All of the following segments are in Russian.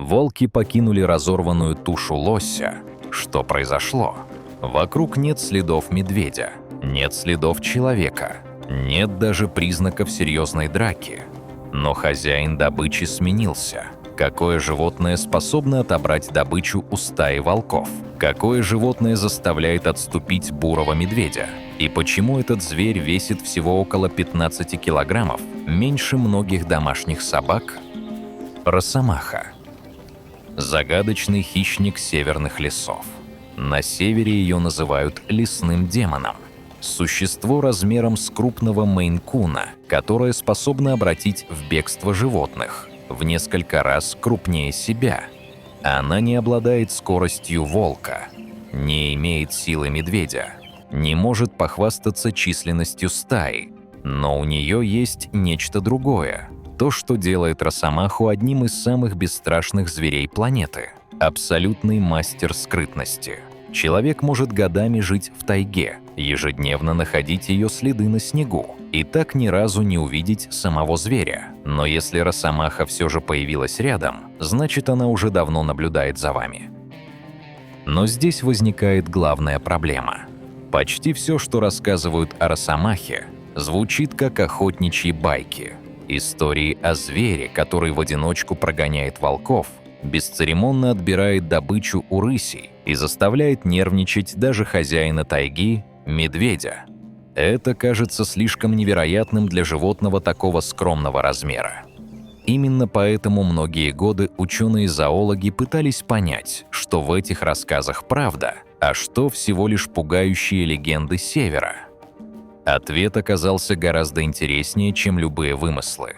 Волки покинули разорванную тушу лося. Что произошло? Вокруг нет следов медведя, нет следов человека, нет даже признаков серьезной драки. Но хозяин добычи сменился. Какое животное способно отобрать добычу у стаи волков? Какое животное заставляет отступить бурого медведя? И почему этот зверь весит всего около 15 килограммов, меньше многих домашних собак? Росомаха. Загадочный хищник северных лесов. На севере ее называют лесным демоном. Существо размером с крупного мейн-куна, которое способно обратить в бегство животных, в несколько раз крупнее себя. Она не обладает скоростью волка, не имеет силы медведя, не может похвастаться численностью стаи, но у нее есть нечто другое, то, что делает Росомаху одним из самых бесстрашных зверей планеты – абсолютный мастер скрытности. Человек может годами жить в тайге, ежедневно находить ее следы на снегу и так ни разу не увидеть самого зверя. Но если Росомаха все же появилась рядом, значит, она уже давно наблюдает за вами. Но здесь возникает главная проблема. Почти все, что рассказывают о Росомахе, звучит как охотничьи байки. Истории о звере, который в одиночку прогоняет волков, бесцеремонно отбирает добычу у рысей и заставляет нервничать даже хозяина тайги – медведя. Это кажется слишком невероятным для животного такого скромного размера. Именно поэтому многие годы ученые-зоологи пытались понять, что в этих рассказах правда, а что всего лишь пугающие легенды Севера. Ответ оказался гораздо интереснее, чем любые вымыслы.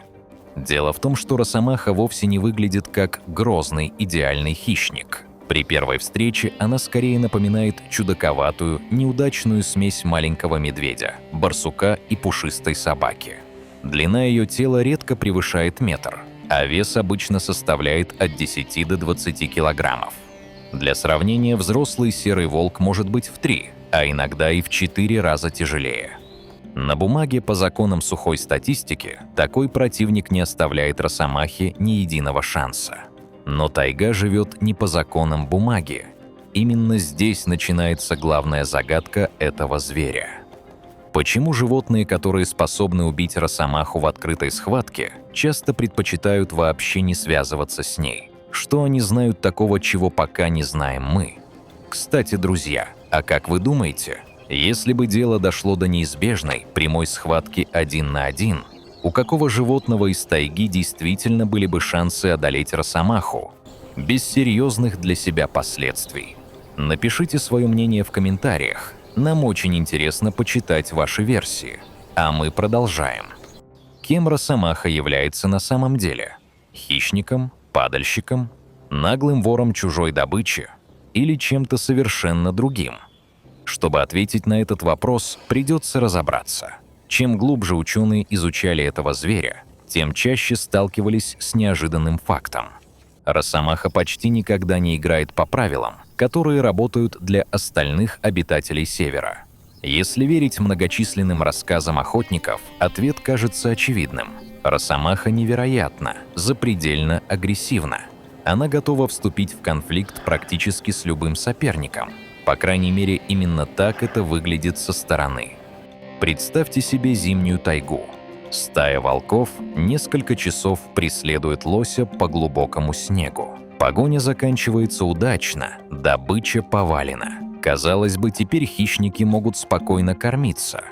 Дело в том, что Росомаха вовсе не выглядит как грозный идеальный хищник. При первой встрече она скорее напоминает чудаковатую, неудачную смесь маленького медведя, барсука и пушистой собаки. Длина ее тела редко превышает метр, а вес обычно составляет от 10 до 20 килограммов. Для сравнения, взрослый серый волк может быть в 3, а иногда и в 4 раза тяжелее. На бумаге по законам сухой статистики такой противник не оставляет Росомахе ни единого шанса. Но тайга живет не по законам бумаги. Именно здесь начинается главная загадка этого зверя. Почему животные, которые способны убить Росомаху в открытой схватке, часто предпочитают вообще не связываться с ней? Что они знают такого, чего пока не знаем мы? Кстати, друзья, а как вы думаете, если бы дело дошло до неизбежной прямой схватки 1 на 1, у какого животного из тайги действительно были бы шансы одолеть Росомаху без серьезных для себя последствий? Напишите свое мнение в комментариях. Нам очень интересно почитать ваши версии. А мы продолжаем. Кем Росомаха является на самом деле? Хищником, падальщиком, наглым вором чужой добычи или чем-то совершенно другим? Чтобы ответить на этот вопрос, придется разобраться. Чем глубже ученые изучали этого зверя, тем чаще сталкивались с неожиданным фактом. Росомаха почти никогда не играет по правилам, которые работают для остальных обитателей Севера. Если верить многочисленным рассказам охотников, ответ кажется очевидным. Росомаха невероятно, запредельно агрессивна. Она готова вступить в конфликт практически с любым соперником. По крайней мере, именно так это выглядит со стороны. Представьте себе зимнюю тайгу. Стая волков несколько часов преследует лося по глубокому снегу. Погоня заканчивается удачно, добыча повалена. Казалось бы, теперь хищники могут спокойно кормиться.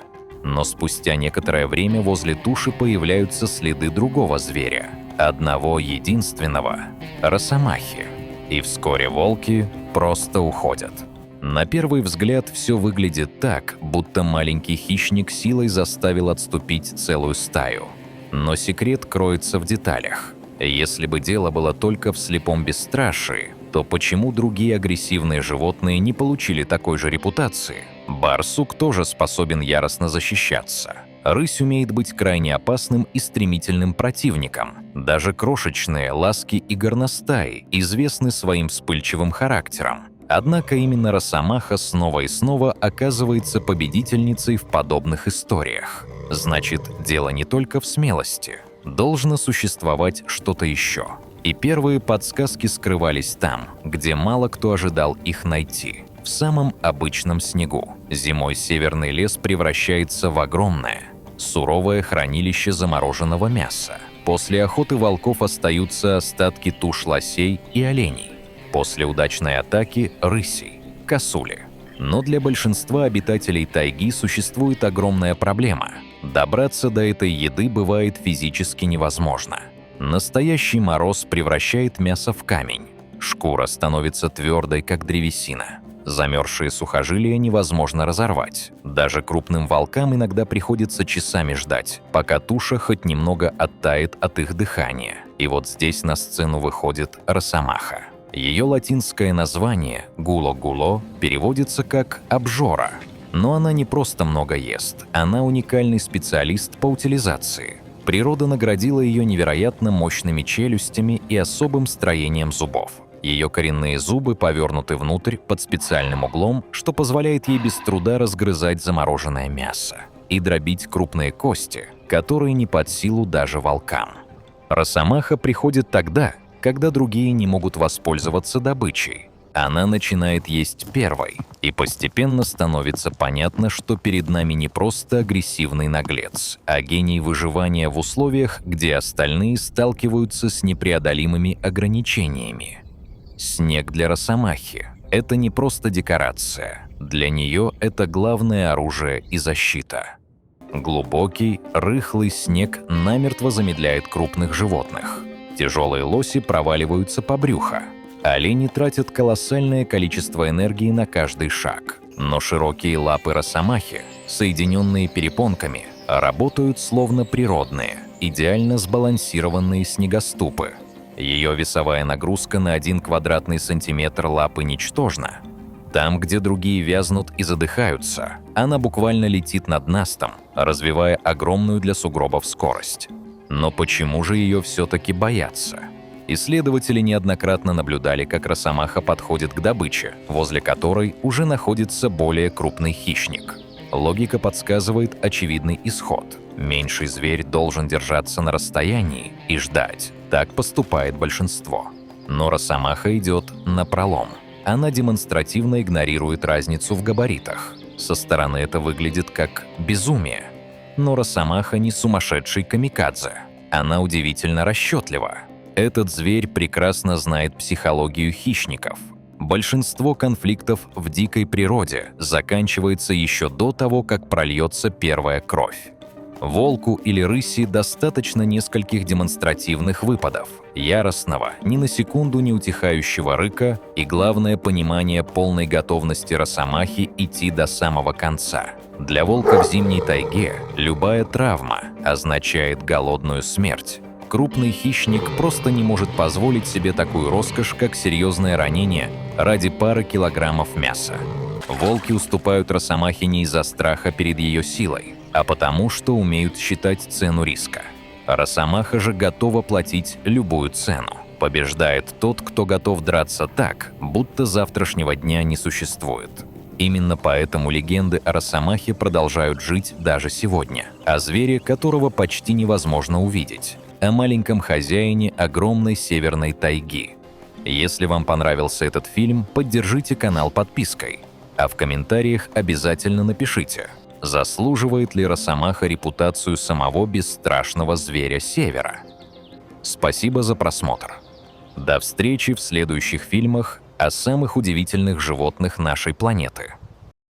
Но спустя некоторое время возле туши появляются следы другого зверя, одного единственного – Росомахи. И вскоре волки просто уходят. На первый взгляд все выглядит так, будто маленький хищник силой заставил отступить целую стаю. Но секрет кроется в деталях. Если бы дело было только в слепом бесстрашии, то почему другие агрессивные животные не получили такой же репутации? Барсук тоже способен яростно защищаться. Рысь умеет быть крайне опасным и стремительным противником. Даже крошечные ласки и горностаи известны своим вспыльчивым характером. Однако именно Росомаха снова и снова оказывается победительницей в подобных историях. Значит, дело не только в смелости. Должно существовать что-то еще. И первые подсказки скрывались там, где мало кто ожидал их найти. В самом обычном снегу. Зимой северный лес превращается в огромное, суровое хранилище замороженного мяса. После охоты волков остаются остатки туш лосей и оленей. После удачной атаки – рысей, косули. Но для большинства обитателей тайги существует огромная проблема. Добраться до этой еды бывает физически невозможно. Настоящий мороз превращает мясо в камень. Шкура становится твердой, как древесина. Замерзшие сухожилия невозможно разорвать. Даже крупным волкам иногда приходится часами ждать, пока туша хоть немного оттает от их дыхания. И вот здесь на сцену выходит росомаха. Ее латинское название «гуло-гуло» переводится как «обжора». Но она не просто много ест, она уникальный специалист по утилизации. Природа наградила ее невероятно мощными челюстями и особым строением зубов. Ее коренные зубы повернуты внутрь под специальным углом, что позволяет ей без труда разгрызать замороженное мясо и дробить крупные кости, которые не под силу даже волкам. Росомаха приходит тогда, когда другие не могут воспользоваться добычей. Она начинает есть первой, и постепенно становится понятно, что перед нами не просто агрессивный наглец, а гений выживания в условиях, где остальные сталкиваются с непреодолимыми ограничениями. Снег для росомахи – это не просто декорация. Для нее это главное оружие и защита. Глубокий, рыхлый снег намертво замедляет крупных животных. Тяжелые лоси проваливаются по брюхо. Олени тратят колоссальное количество энергии на каждый шаг. Но широкие лапы росомахи, соединенные перепонками, работают словно природные, идеально сбалансированные снегоступы. Ее весовая нагрузка на 1 квадратный сантиметр лапы ничтожна. Там, где другие вязнут и задыхаются, она буквально летит над настом, развивая огромную для сугробов скорость. Но почему же ее все-таки боятся? Исследователи неоднократно наблюдали, как росомаха подходит к добыче, возле которой уже находится более крупный хищник. Логика подсказывает очевидный исход. Меньший зверь должен держаться на расстоянии и ждать. Так поступает большинство. Но росомаха идет напролом. Она демонстративно игнорирует разницу в габаритах. Со стороны это выглядит как безумие. Но росомаха не сумасшедший камикадзе. Она удивительно расчетлива. Этот зверь прекрасно знает психологию хищников. Большинство конфликтов в дикой природе заканчивается еще до того, как прольется первая кровь. Волку или рыси достаточно нескольких демонстративных выпадов, яростного, ни на секунду не утихающего рыка и, главное, понимание полной готовности росомахи идти до самого конца. Для волка в зимней тайге любая травма означает голодную смерть. Крупный хищник просто не может позволить себе такую роскошь, как серьезное ранение ради пары килограммов мяса. Волки уступают росомахе не из-за страха перед ее силой, а потому, что умеют считать цену риска. Росомаха же готова платить любую цену. Побеждает тот, кто готов драться так, будто завтрашнего дня не существует. Именно поэтому легенды о росомахе продолжают жить даже сегодня. О звере, которого почти невозможно увидеть. О маленьком хозяине огромной северной тайги. Если вам понравился этот фильм, поддержите канал подпиской. А в комментариях обязательно напишите, заслуживает ли росомаха репутацию самого бесстрашного зверя Севера. Спасибо за просмотр. До встречи в следующих фильмах о самых удивительных животных нашей планеты.